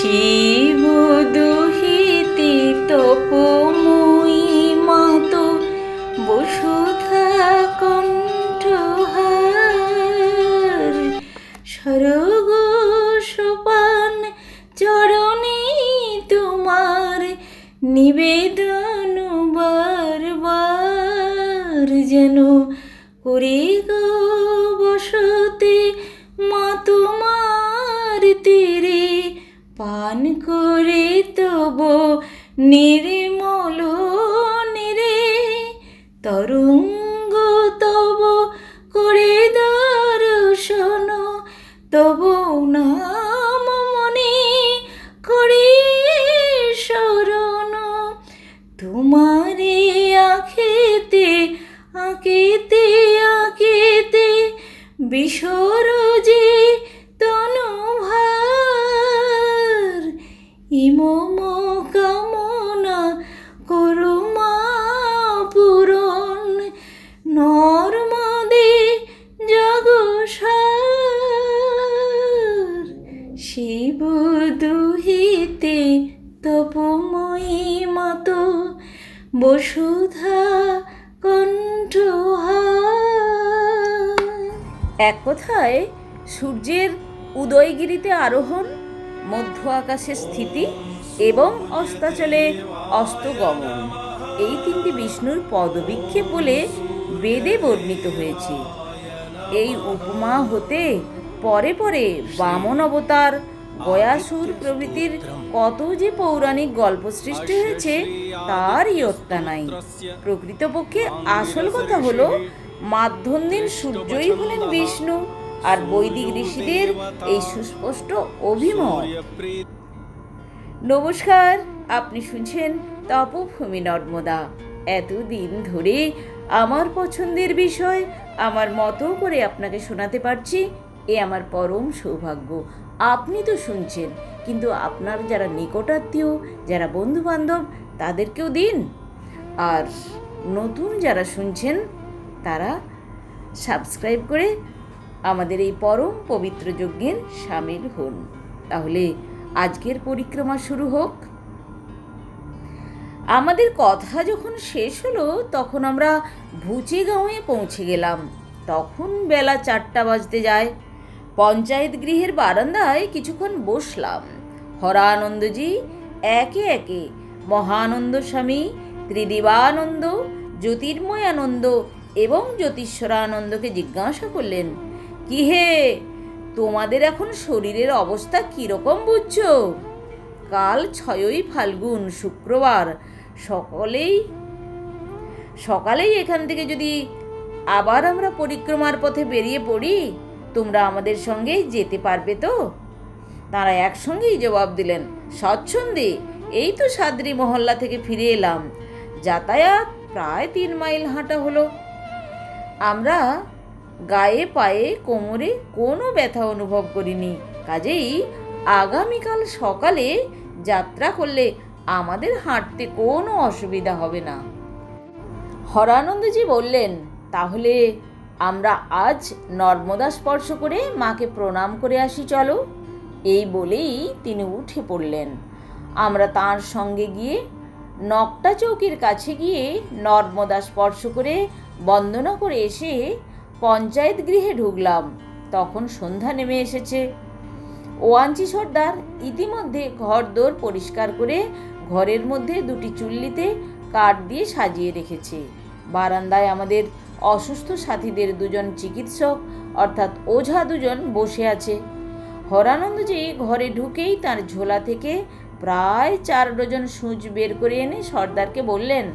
শিব দুহিতে তপময়ী মাতো বসুধা কণ্ঠহার স্বর্গ সোপান চরণে তোমার নিবেদন বারবার যেন করে গো বসতে মা তোমার তীরে পান করে তব নির্মল নিরে তরঙ্গ তব করে দর্শন তব নাম মনে করে শরণ তোমারে আঁকেতে আঁকেতে আঁকেতে বিসর্জে তনুভার ইমম কামনা করো মা পূরণ নর্মদে জগসার শিব দুহিতে তপময়ী মাতো বসুধা কণ্ঠহার। এক কথায় সূর্যের উদয়গিরিতে আরোহণ, মধ্য আকাশে স্থিতি এবং অস্তাচলে অস্তগমন, এই তিনটি বিষ্ণুর পদবিক্ষেপ বলে বেদে বর্ণিত হয়েছে। এই উপমা হতে পরে পরে বামন অবতার, গয়াসুর প্রভৃতির কত যে পৌরাণিক গল্প সৃষ্টি হয়েছে তার ইয়ত্তা নাই। প্রকৃতপক্ষে আসল কথা হলো মাধ্যন্দিন সূর্যই হলেন বিষ্ণু, আর বৈদিক ঋষিদের এই সুস্পষ্ট অভিমত। নমস্কার, আপনি শুনছেন তপভূমি নর্মদা। এতদিন ধরে আমার পছন্দের বিষয় আমার মতো করে আপনাকে শোনাতে পারছি, এ আমার পরম সৌভাগ্য। আপনি তো শুনছেন, কিন্তু আপনার যারা নিকটাত্মীয়, যারা বন্ধু বান্ধব, তাদেরকেও দিন। আর নতুন যারা শুনছেন তারা সাবস্ক্রাইব করে আমাদের এই পরম পবিত্র যজ্ঞের সামিল হন। তাহলে আজকের পরিক্রমা শুরু হোক। আমাদের কথা যখন শেষ হলো তখন আমরা ভুচিগাঁওয়ে পৌঁছে গেলাম। তখন বেলা 4টা বাজতে যায়। পঞ্চায়েত গৃহের বারান্দায় কিছুক্ষণ বসলাম। হরানন্দজি একে একে মহানন্দ স্বামী, ত্রিদিবানন্দ, জ্যোতির্ময়ানন্দ এবং জ্যোতিশ্বরানন্দকে জিজ্ঞাসা করলেন, কি হে, তোমাদের এখন শরীরের অবস্থা কীরকম বুঝছো? কাল 6ই ফাল্গুন শুক্রবার সকালেই এখান থেকে যদি আবার আমরা পরিক্রমার পথে বেরিয়ে পড়ি, তোমরা আমাদের সঙ্গে যেতে পারবে তো? তারা একসঙ্গেই জবাব দিলেন, স্বচ্ছন্দে। এই তো সাদরি মহল্লা থেকে ফিরে এলাম, যাতায়াত প্রায় 3 মাইল হাঁটা হলো। আমরা গায়ে পায়ে কোমরে কোনো ব্যথা অনুভব করিনি, কাজেই আগামীকাল সকালে যাত্রা করলে আমাদের হাঁটতে কোনো অসুবিধা হবে না। হরানন্দজি বললেন, তাহলে আমরা আজ নর্মদা স্পর্শ করে মাকে প্রণাম করে আসি, চলো। এই বলেই তিনি উঠে পড়লেন। আমরা তাঁর সঙ্গে গিয়ে নকটা চৌকির কাছে গিয়ে নর্মদা স্পর্শ করে বন্দনা করে এসে পঞ্চায়েত গৃহে ঢুকলাম। তখন সন্ধ্যা নেমে এসেছে। ওয়াঞ্চি সর্দার ইতিমধ্যে ঘরদোর পরিষ্কার করে ঘরের মধ্যে 2টি চুল্লিতে কাঠ দিয়ে সাজিয়ে রেখেছে। বারান্দায় আমাদের অসুস্থ সাথীদের 2জন চিকিৎসক অর্থাৎ ওঝা 2জন বসে আছে। হরানন্দজি ঘরে ঢুকেই তার ঝোলা থেকে প্রায় 4 ডজন সূঁচ বের করে এনে সর্দারকে বললেন,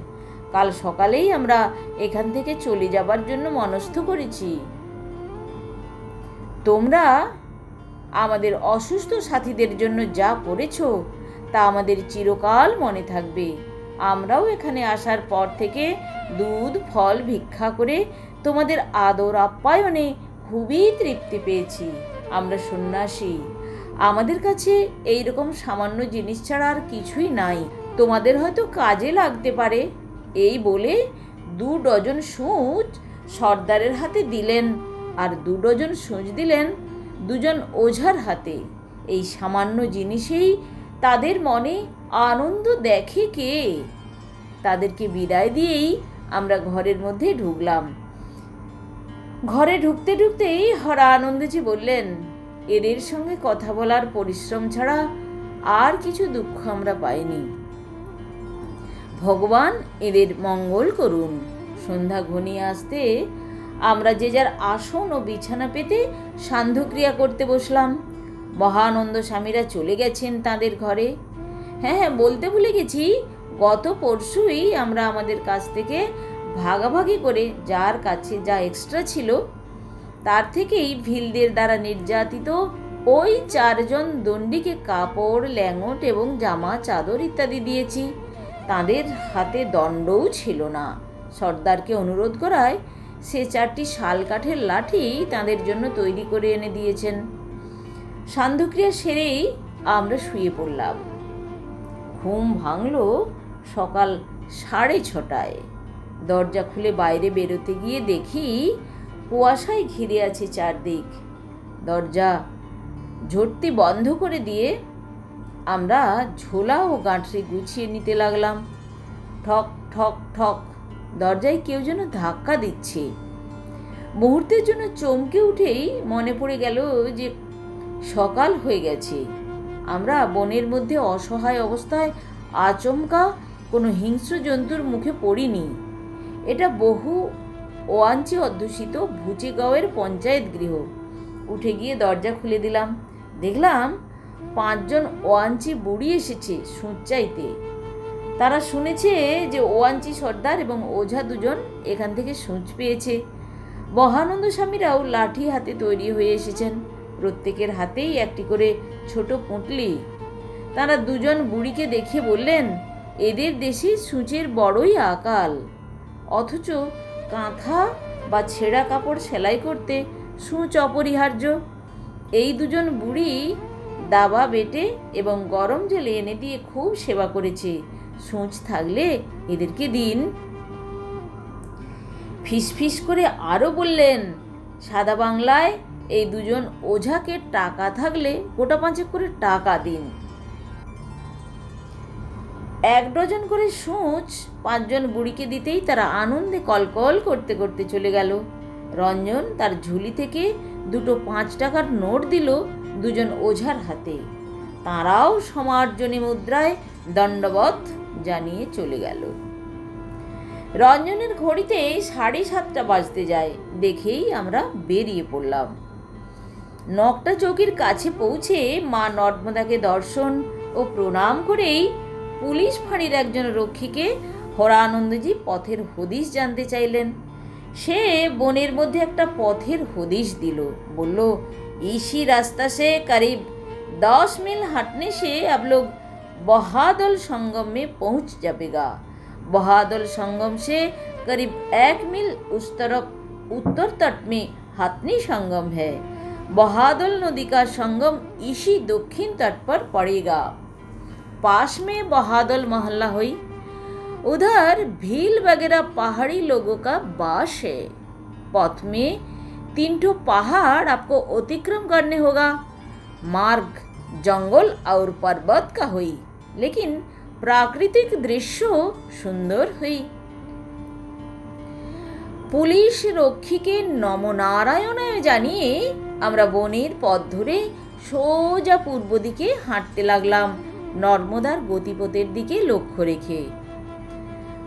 কাল সকালেই আমরা এখান থেকে চলে যাবার জন্য মনস্থ করেছি। তোমরা আমাদের অসুস্থ সাথীদের জন্য যা করেছো তা আমাদের চিরকাল মনে থাকবে। আমরাও এখানে আসার পর থেকে দুধ ফল ভিক্ষা করে তোমাদের আদর আপ্যায়নে খুবই তৃপ্তি পেয়েছি। আমরা সন্ন্যাসী, আমাদের কাছে এই রকম সামান্য জিনিস ছাড়া আর কিছুই নাই, তোমাদের হয়তো কাজে লাগতে পারে। এই বলে 2 ডজন সূঁচ সর্দারের হাতে দিলেন আর 2 ডজন সূঁচ দিলেন 2জন ওঝার হাতে। এই সামান্য জিনিসেই তাদের মনে আনন্দ দেখে কে? তাদেরকে বিদায় দিয়েই আমরা ঘরের মধ্যে ঢুকলাম। ঘরে ঢুকতে ঢুকতেই হরানন্দজি বললেন, এদের সঙ্গে কথা বলার পরিশ্রম ছাড়া আর কিছু দুঃখ আমরা পাইনি। ভগবান এদের মঙ্গল করুন। সন্ধ্যা ঘনিয়ে আসতে আমরা যে যার আসন ও বিছানা পেতে সান্ধ্যক্রিয়া করতে বসলাম। মহানন্দ স্বামীরা চলে গেছেন তাদের ঘরে। হ্যাঁ, বলতে ভুলে গেছি, গত পরশুই আমরা আমাদের কাছ থেকে ভাগাভাগি করে যার কাছে যা এক্সট্রা ছিল তার থেকেই ভিলদের দ্বারা নির্যাতিত ওই 4 জন দণ্ডিকে কাপড়, ল্যাঙট এবং জামা, চাদর ইত্যাদি দিয়েছি। তাদের হাতে দণ্ডও ছিল না। সর্দারকে অনুরোধ করায় সে 4টি শাল কাঠের লাঠি তাদের জন্য তৈরি করে এনে দিয়েছেন। সান্ধ্যক্রিয়া সেরেই আমরা শুয়ে পড়লাম। ঘুম ভাঙল সকাল 6:30টায়। দরজা খুলে বাইরে বেরোতে গিয়ে দেখি কুয়াশায় ঘিরে আছে চারদিক। দরজা ঝটতি বন্ধ করে দিয়ে আমরা ঝোলা ও গাঁটরি গুছিয়ে নিতে লাগলাম। ঠক ঠক ঠক দরজায় কেউ যেন ধাক্কা দিচ্ছে। মুহূর্তের জন্য চমকে উঠেই মনে পড়ে গেল যে সকাল হয়ে গেছে। আমরা বনের মধ্যে অসহায় অবস্থায় আচমকা কোনো হিংস্র জন্তুর মুখে পড়িনি। এটা বহু ওয়াঞ্চি অধ্যুষিত ভুচিগাঁওয়ের পঞ্চায়েত গৃহ। উঠে গিয়ে দরজা খুলে দিলাম। দেখলাম 5 জন ওয়াঞ্চি বুড়ি এসেছে সুঁচ চাইতে। তারা শুনেছে যে ওয়াঞ্চি সর্দার এবং ওঝা 2 জন এখান থেকে সুঁচ পেয়েছে। মহানন্দ স্বামীরাও লাঠি হাতে তৈরি হয়ে এসেছেন। প্রত্যেকের হাতেই একটি করে ছোট পুঁটলি। তারা 2 জন বুড়িকে দেখে বললেন, এদের দেশে সূচের বড়ই আকাল, অথচ কাঁথা বা ছেঁড়া কাপড় সেলাই করতে সূচ অপরিহার্য। এই 2 জন বুড়ি দাবা বেটে এবং গরম জলে এনে দিয়ে খুব সেবা করেছে। সূচ থাকলে এদেরকে দিন। ফিসফিস করে আরও বললেন, সাদা বাংলায় এই 2 জন ওঝাকে টাকা থাকলে গোটা 5 করে টাকা দিন। 1 ডজন করে সূচ 5 জন বুড়িকে দিতেই তারা আনন্দে কলকল করতে করতে চলে গেল। রঞ্জন তার ঝুলি থেকে 2টো 5 টাকার নোট দিল 2 জন ওঝার হাতে। তারাও সমার্জনী মুদ্রায় দণ্ডবত জানিয়ে চলে গেল। রঞ্জনের ঘড়িতে 7:30 বাজতে যায়। দেখেই আমরা বেরিয়ে পড়লাম। নকটা চৌকির কাছে পৌঁছে মা নর্মদাকে দর্শন ও প্রণাম করেই পুলিশ ফাঁড়ির একজন রক্ষীকে হরানন্দজি পথের হদিশ জানতে চাইলেন। সে বনের মধ্যে একটা পথের হদিশ দিল। বলল, इसी रास्ता से करीब 10 मील हटने से आप लोग बहादुल संगम में पहुंच जाएगा। बहादुल संगम से करीब 1 मील उस तरफ उत्तर तट में हथनी संगम है। बहादुल नदी का संगम इसी दक्षिण तट पर पड़ेगा। पास में बहादुल मोहल्ला हुई। उधर भील वगैरह पहाड़ी लोगों का बास है। पथ में 3 पहाड़ आपको अतिक्रम करने होगा। मार्ग जंगल और पर्वत का हुई, लेकिन प्राकृतिक दृश्य सुंदर हुई। पुलिस रक्षीके नमनारायण জানিয়ে আমরা বনের পথ ধরে সোজা পূর্ব দিকে হাঁটতে লাগলাম, নর্মদার গতিপথের দিকে লক্ষ্য রেখে।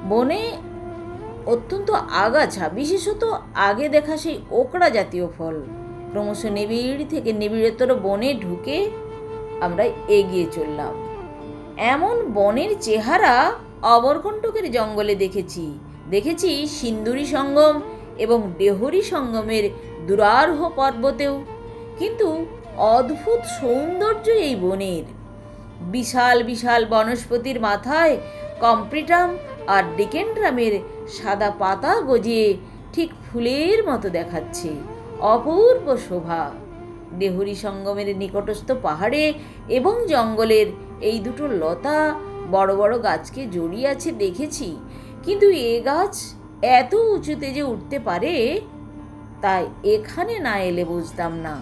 বনে অত্যন্ত আগাছা, বিশেষত আগে দেখা সেই ওকড়া জাতীয় ফল। ক্রমশ নিবিড় থেকে নিবিড়তর বনে ঢুকে আমরা এগিয়ে চললাম। এমন বনের চেহারা অমরকণ্টকের জঙ্গলে দেখেছি সিন্দুরি সঙ্গম এবং ডেহরি সঙ্গমের দুরারোহ পর্বতেও। কিন্তু অদ্ভুত সৌন্দর্য এই বনের। বিশাল বিশাল বনস্পতির মাথায় কম্প্রিটাম আর ডিকেন্ড্রামের সাদা পাতা গজিয়ে ঠিক ফুলের মতো দেখাচ্ছে। অপূর্ব শোভা। ডেহরি সঙ্গমের নিকটস্থ পাহাড়ে এবং জঙ্গলের এই 2টো লতা বড় বড় গাছকে জড়িয়ে আছে দেখেছি, কিন্তু এ গাছ এত উঁচুতে যে উঠতে পারে তাই এখানে না এলে বুঝতাম না।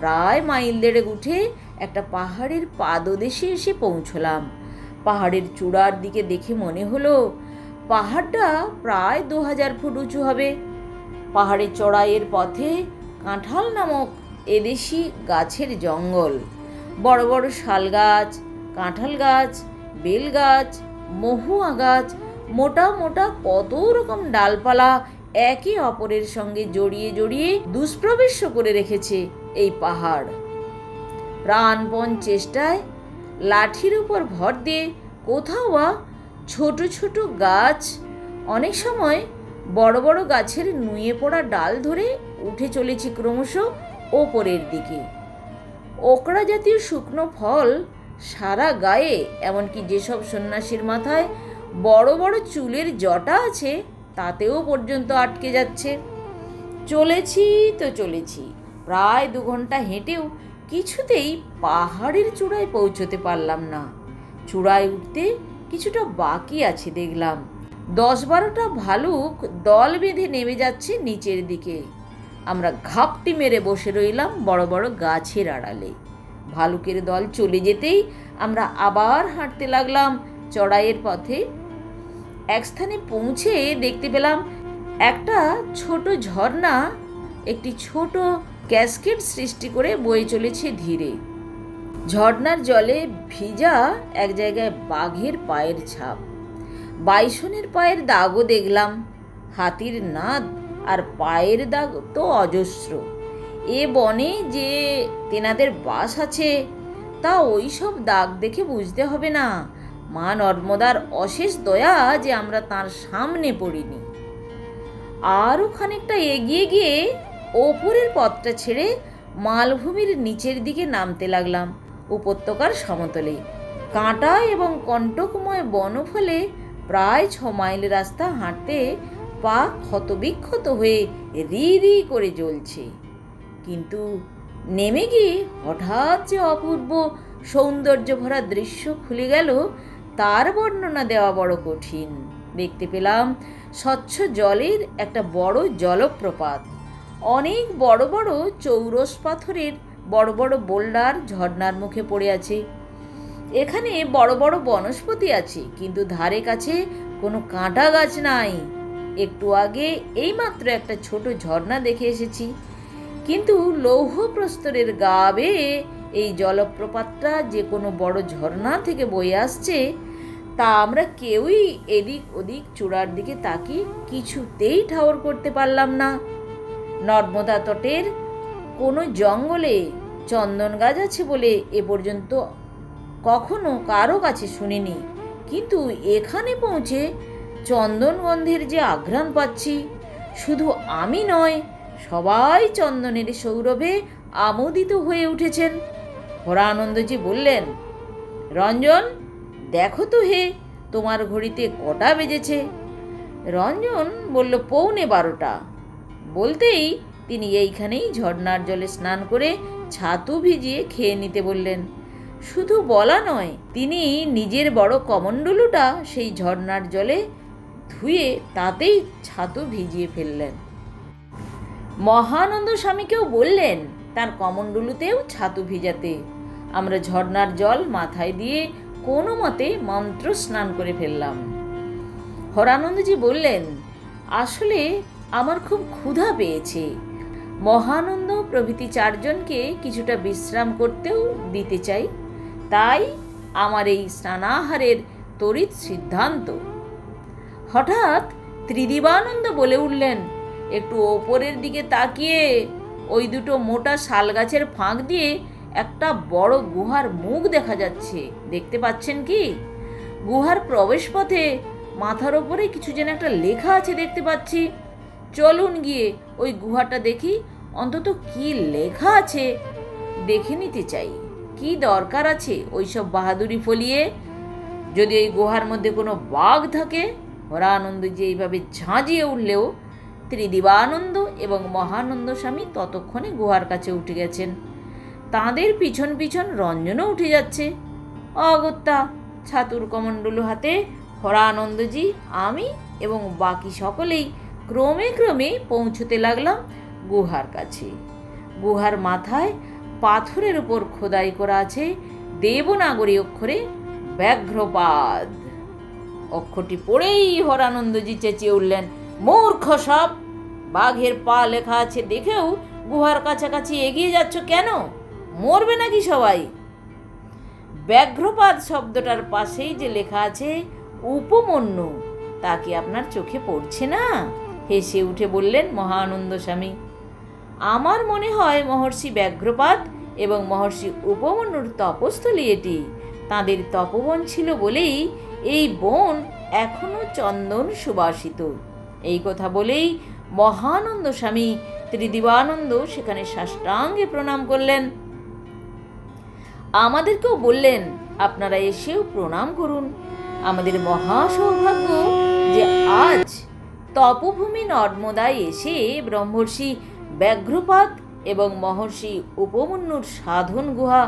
প্রায় মাইল 1.5 উঠে একটা পাহাড়ের পাদদেশে এসে পৌঁছলাম। পাহাড়ের চূড়ার দিকে দেখে মনে হলো পাহাড়টা প্রায় 2000 ফুট উঁচু হবে। পাহাড়ের চড়াইয়ের পথে কাঁঠাল নামক এদেশি গাছের জঙ্গল, বড় বড় শাল গাছ, কাঁঠাল গাছ, বেল গাছ, মহুয়া গাছ, মোটা মোটা কত রকম ডালপালা একে অপরের সঙ্গে জড়িয়ে জড়িয়ে দুষ্প্রবেশ্য করে রেখেছে এই পাহাড়। প্রাণপণ চেষ্টায় লাঠির উপর ভর দিয়ে কোথাও বা ছোট ছোট গাছ, অনেক সময় বড় বড় গাছের নুয়ে পড়া ডাল ধরে উঠে চলেছি ক্রমশ ওপরের দিকে। ওকড়া জাতীয় শুকনো ফল সারা গায়ে, এমনকি যেসব সন্ন্যাসীর মাথায় বড় বড় চুলের জটা আছে তাতেও পর্যন্ত আটকে যাচ্ছে। চলেছি তো চলেছি, প্রায় 2 ঘন্টা হেঁটেও কিছুতেই পাহাড়ের চূড়ায় পৌঁছতে পারলাম না। চূড়ায় উঠতে কিছুটা বাকি আছে দেখলাম। 10-12টা ভালুক দল বেঁধে নেমে যাচ্ছে নিচের দিকে। আমরা ঘাপটি মেরে বসে রইলাম বড় বড় গাছের আড়ালে। ভালুকের দল চলে যেতেই আমরা আবার হাঁটতে লাগলাম চড়াইয়ের পথে। এক স্থানে পৌঁছে দেখতে পেলাম একটা ছোট ঝর্ণা একটি ছোট ক্যাসকেড সৃষ্টি করে বয়ে চলেছে ধীরে। ঝর্ণার জলে ভিজা এক জায়গায় বাঘের পায়ের ছাপ, বাইসনের পায়ের দাগও দেখলাম। হাতির নাদ আর পায়ের দাগ তো অজস্র। এ বনে যে তেনাদের বাস আছে তা ওই সব দাগ দেখে বুঝতে হবে না মা নর্মদার অশেষ দয়া যে আমরা তার সামনে পড়িনি। আরও খানিকটা এগিয়ে গিয়ে ওপরের পথটা ছেড়ে মালভূমির নিচের দিকে নামতে লাগলাম উপত্যকার সমতলে। কাঁটা এবং কণ্টকময় বনফলে প্রায় 6 মাইল রাস্তা হাঁটতে পা ক্ষতবিক্ষত হয়ে রি রি করে জ্বলছে। কিন্তু নেমে গিয়ে হঠাৎ যে অপূর্ব সৌন্দর্য ভরা দৃশ্য খুলে গেল তার বর্ণনা দেওয়া বড় কঠিন। দেখতে পেলাম স্বচ্ছ জলের একটা বড় জলপ্রপাত। অনেক বড় বড় চৌরস পাথরের বড় বড় বোল্ডার ঝর্ণার মুখে পড়ে আছে। এখানে বড় বড় বনস্পতি আছে, কিন্তু ধারে কাছে কোনো কাঁটা গাছ নাই। একটু আগে এইমাত্র একটা ছোট ঝর্ণা দেখে এসেছি, কিন্তু লৌহ প্রস্তরের গা বেয়ে এই জলপ্রপাতটা যে কোনো বড় ঝর্ণা থেকে বয়ে আসছে তা আমরা কেউই এদিক ওদিক চূড়ার দিকে তাকিয়ে কিছুতেই ঠাউর করতে পারলাম না। নর্মদা তটের কোনো জঙ্গলে চন্দন গাছ আছে বলে এ পর্যন্ত কখনো কারো কাছে শুনিনি, কিন্তু এখানে পৌঁছে চন্দনগন্ধের যে আঘ্রাণ পাচ্ছি, শুধু আমি নয়, সবাই চন্দনের সৌরভে আমোদিত হয়ে উঠেছেন। হরানন্দজি বললেন, রঞ্জন, দেখো তো হে, তোমার ঘড়িতে কটা বেজেছে? রঞ্জন বলল, 11:15। বলতেই তিনি এইখানেই ঝর্ণার জলে স্নান করে ছাতু ভিজিয়ে খেয়ে নিতে বললেন। শুধু বলা নয়, তিনি নিজের বড় কমণ্ডলুটা সেই ঝর্ণার জলে ধুয়ে তাতেই ছাতু ভিজিয়ে ফেললেন। মহানন্দ স্বামীকেও বললেন তার কমণ্ডলুতেও ছাতু ভিজাতে। আমরা ঝর্ণার জল মাথায় দিয়ে কোনো মতে মন্ত্র স্নান করে ফেললাম। হরানন্দজি বললেন, আসলে আমার খুব ক্ষুধা পেয়েছে। মহানন্দ প্রভৃতি 4 জনকে কিছুটা বিশ্রাম করতেও দিতে চাই, তাই আমার এই স্নানাহারের তড়িৎ সিদ্ধান্ত। হঠাৎ ত্রিদিবানন্দ বলে উঠলেন, একটু ওপরের দিকে তাকিয়ে ওই দুটো মোটা শাল গাছের ফাঁক দিয়ে একটা বড় গুহার মুখ দেখা যাচ্ছে, দেখতে পাচ্ছেন কি? গুহার প্রবেশপথে মাথার ওপরে কিছু যেন একটা লেখা আছে দেখতে পাচ্ছি। চলুন গিয়ে ওই গুহাটা দেখি, অন্তত কি লেখা আছে দেখে নিতে চাই। কি দরকার আছে ওইসব বাহাদুরি ফলিয়ে? যদি ওই গুহার মধ্যে কোনো বাঘ থাকে? হরানন্দজি এইভাবে ঝাঁঝিয়ে উঠলেও ত্রিদিবানন্দ এবং মহানন্দ স্বামী ততক্ষণে গুহার কাছে উঠে গেছেন। তাঁদের পিছন পিছন রঞ্জনও উঠে যাচ্ছে। অগত্যা ছাতুর কমণ্ডলু হাতে হরানন্দজি, আমি এবং বাকি সকলেই ক্রমে ক্রমে পৌঁছতে লাগলাম গুহার কাছে। গুহার মাথায় পাথরের উপর খোদাই করা আছে দেবনাগরী অক্ষরে ব্যাঘ্রপাদ। অক্ষরটি পড়েই হরানন্দজি চেঁচিয়ে উঠলেন, মূর্খ সব! বাঘের পা লেখা আছে দেখেও গুহার কাছাকাছি এগিয়ে যাচ্ছ কেন? মরবে নাকি সবাই? ব্যাঘ্রপাদ শব্দটার পাশেই যে লেখা আছে উপমন্যু, তা কি আপনার চোখে পড়ছে না? হেসে উঠে বললেন মহানন্দ স্বামী, আমার মনে হয় মহর্ষি ব্যাঘ্রপাদ এবং মহর্ষি উপমন্যুর তপস্থলী এটি। তাঁদের তপবন ছিল বলেই এই বন এখনো চন্দন সুবাসিত। এই কথা বলেই মহানন্দ স্বামী ত্রিদিবানন্দ সেখানে সাষ্টাঙ্গে প্রণাম করলেন। আমাদেরকেও বললেন, আপনারা এসেও প্রণাম করুন। আমাদের মহা সৌভাগ্য যে আজ তপভূমি নর্মদায় এসে ব্রহ্মর্ষি ব্যাঘ্রপাদ এবং মহর্ষি উপমন্যুর সাধন গুহা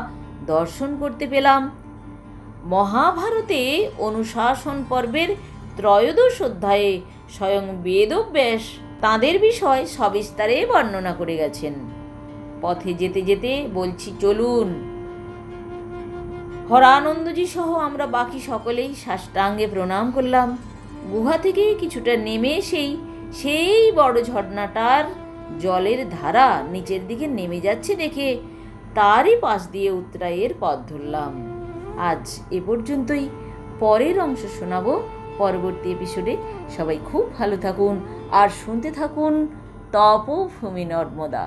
দর্শন করতে পেলাম। মহাভারতে অনুশাসন পর্বের 13 অধ্যায়ে স্বয়ং বেদব্যাস তাঁদের বিষয় সবিস্তারে বর্ণনা করে গেছেন। পথে যেতে যেতে বলছি, চলুন। হরানন্দজি সহ আমরা বাকি সকলেই সাষ্টাঙ্গে প্রণাম করলাম। গুহা থেকে কিছুটা নেমে সেই বড় ঝর্ণাটার জলের ধারা নিচের দিকে নেমে যাচ্ছে দেখে তারই পাশ দিয়ে উত্তরায়ের পথ ধরলাম। আজ এ পর্যন্তই। পরের অংশ শোনাবো পরবর্তী এপিসোডে। সবাই খুব ভালো থাকুন আর শুনতে থাকুন তপভূমি নর্মদা।